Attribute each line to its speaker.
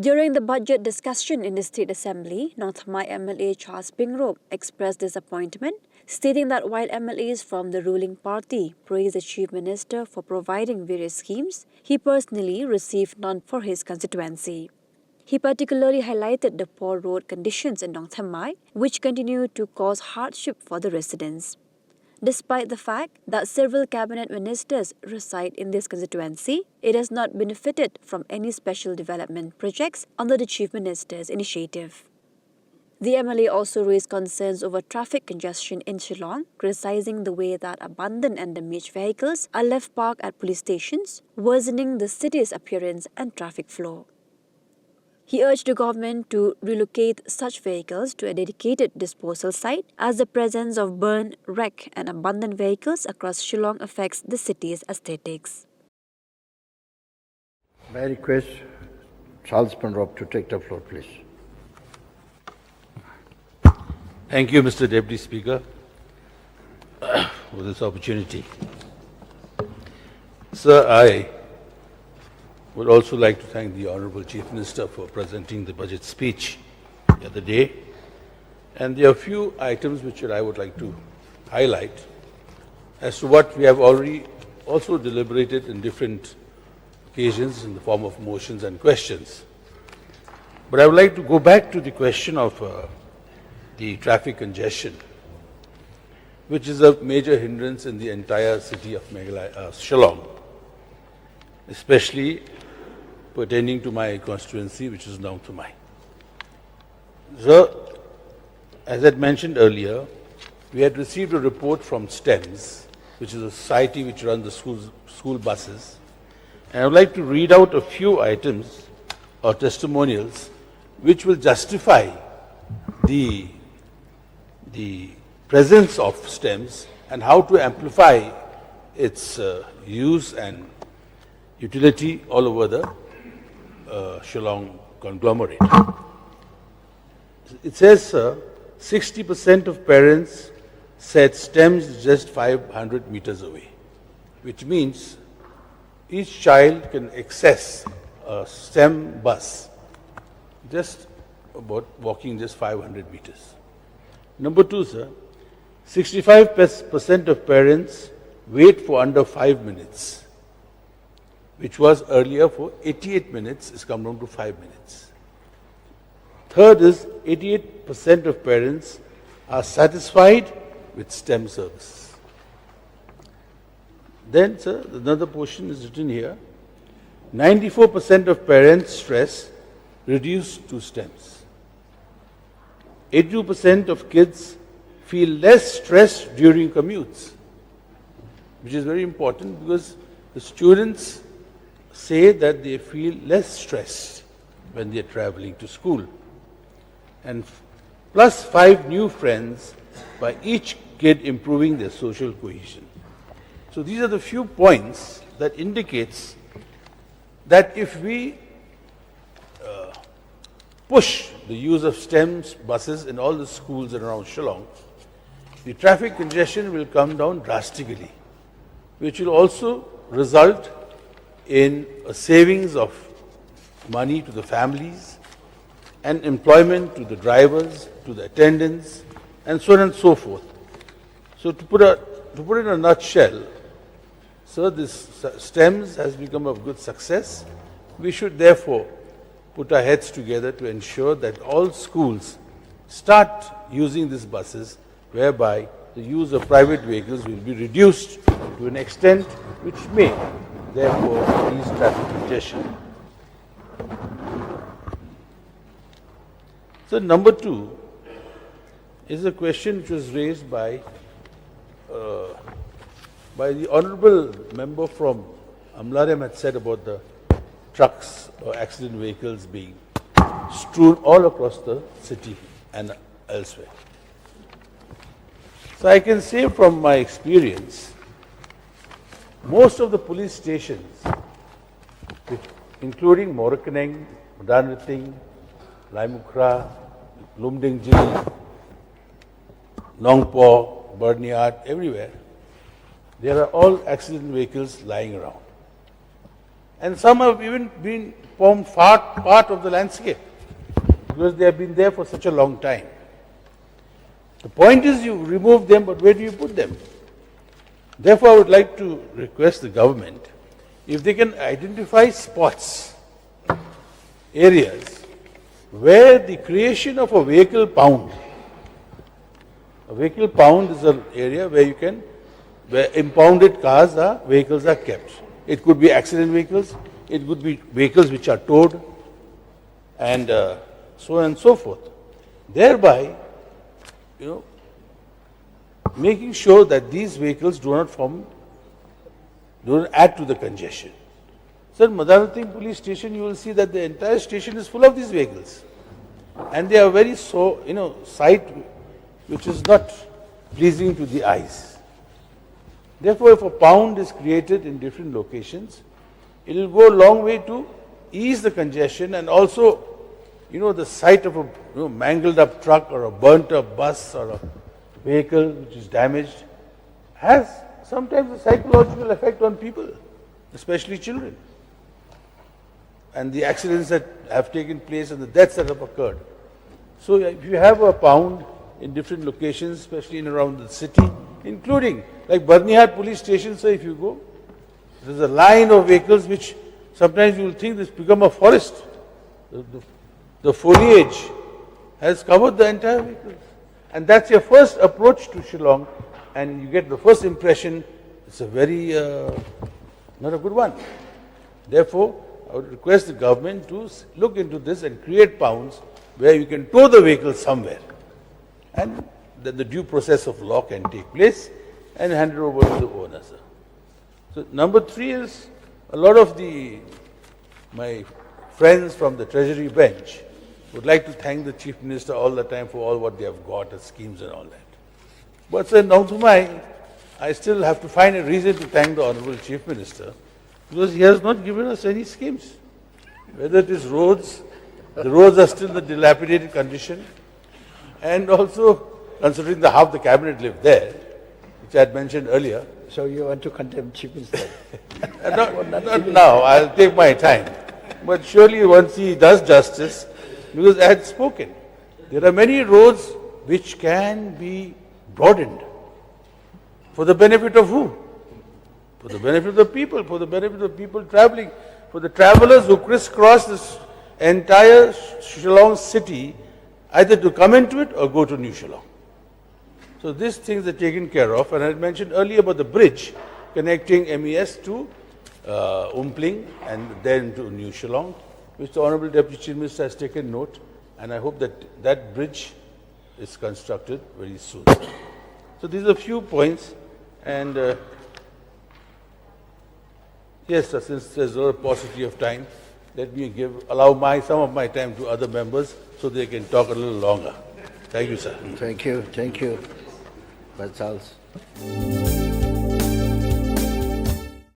Speaker 1: During the budget discussion in the State Assembly, North Mai MLA Charles Pyngrope expressed disappointment, stating that while MLAs from the ruling party praised the Chief Minister for providing various schemes, he personally received none for his constituency. He particularly highlighted the poor road conditions in North Mai, which continue to cause hardship for the residents. Despite the fact that several cabinet ministers reside in this constituency, it has not benefited from any special development projects under the Chief Minister's initiative. The MLA also raised concerns over traffic congestion in Shillong, criticizing the way that abandoned and damaged vehicles are left parked at police stations, worsening the city's appearance and traffic flow. He urged the government to relocate such vehicles to a dedicated disposal site as the presence of burned, wrecked and abandoned vehicles across Shillong affects the city's aesthetics.
Speaker 2: May I request Charles Pyngrope to take the floor, please.
Speaker 3: Thank you, Mr. Deputy Speaker, for this opportunity. Sir, I would also like to thank the Honourable Chief Minister for presenting the budget speech the other day. And there are a few items which I would like to highlight as to what we have already also deliberated in different occasions in the form of motions and questions. But I would like to go back to the question of the traffic congestion, which is a major hindrance in the entire city of Shillong, especially pertaining to my constituency, which is North Mai. So, as I had mentioned earlier, we had received a report from STEMS, which is a society which runs the school buses, and I would like to read out a few items or testimonials which will justify the presence of STEMS and how to amplify its use and utility all over the Shillong conglomerate. It says, 60% of parents said STEMS is just 500 meters away, which means each child can access a STEM bus just about walking just 500 meters. Number two, sir, 65% of parents wait for under 5 minutes, which was earlier for 88 minutes, is come down to 5 minutes. Third is 88% of parents are satisfied with STEM services. Then, sir, another portion is written here. 94% of parents stress reduced to STEMs. 82% of kids feel less stressed during commutes, which is very important because the students say that they feel less stressed when they are traveling to school. And plus 5 new friends by each kid improving their social cohesion. So these are the few points that indicates that if we push the use of STEMS buses in all the schools around Shillong, the traffic congestion will come down drastically, which will also result in a savings of money to the families and employment to the drivers, to the attendants, and so on and so forth. So to put it in a nutshell, sir, this STEMS has become a good success. We should therefore put our heads together to ensure that all schools start using these buses, whereby the use of private vehicles will be reduced to an extent which may therefore ease traffic congestion. So number 2 is a question which was raised by the honourable member from Amlarem had said about the trucks or accident vehicles being strewn all across the city and elsewhere. So I can say from my experience, most of the police stations, including Morakaneng, Madanrating, Laimukra, Lumdingjili, Nongpo, Burniat, everywhere, there are all accident vehicles lying around. And some have even been formed part of the landscape because they have been there for such a long time. The point is you remove them, but where do you put them? Therefore, I would like to request the government, if they can identify spots, areas, where the creation of a vehicle pound is an area where impounded vehicles are kept. It could be accident vehicles, it could be vehicles which are towed, and so on and so forth. Thereby, making sure that these vehicles do not add to the congestion. Sir, Madanathi police station, you will see that the entire station is full of these vehicles. And they are very sight which is not pleasing to the eyes. Therefore, if a pound is created in different locations, it will go a long way to ease the congestion, and also, the sight of a mangled up truck or a burnt up bus or a vehicle which is damaged has sometimes a psychological effect on people, especially children. And the accidents that have taken place and the deaths that have occurred. So if you have a pound in different locations, especially in around the city, including like Barnihat police station, so if you go, there's a line of vehicles which sometimes you will think this become a forest. The foliage has covered the entire vehicle. And that's your first approach to Shillong, and you get the first impression, it's a very, not a good one. Therefore, I would request the government to look into this and create pounds where you can tow the vehicle somewhere. And then the due process of law can take place and hand it over to the owner, sir. So number 3 is a lot of my friends from the Treasury bench would like to thank the Chief Minister all the time for all what they have got as schemes and all that. But sir, now to I still have to find a reason to thank the Honorable Chief Minister because he has not given us any schemes. Whether it is roads, the roads are still in the dilapidated condition, and also considering half the cabinet lived there, which I had mentioned earlier.
Speaker 2: So you want to condemn Chief Minister?
Speaker 3: Not now, I'll take my time. But surely once he does justice, because I had spoken, there are many roads which can be broadened. For the benefit of who? For the benefit of the people, for the benefit of people traveling, for the travelers who crisscross this entire Shillong city, either to come into it or go to New Shillong. So these things are taken care of, and I had mentioned earlier about the bridge connecting MES to Umpling and then to New Shillong, which the Honorable Deputy Chief Minister has taken note, and I hope that that bridge is constructed very soon. So these are a few points, and yes, sir, since there's a paucity of time, let me allow some of my time to other members so they can talk a little longer. Thank you, sir.
Speaker 2: Thank you. Thank you. Charles.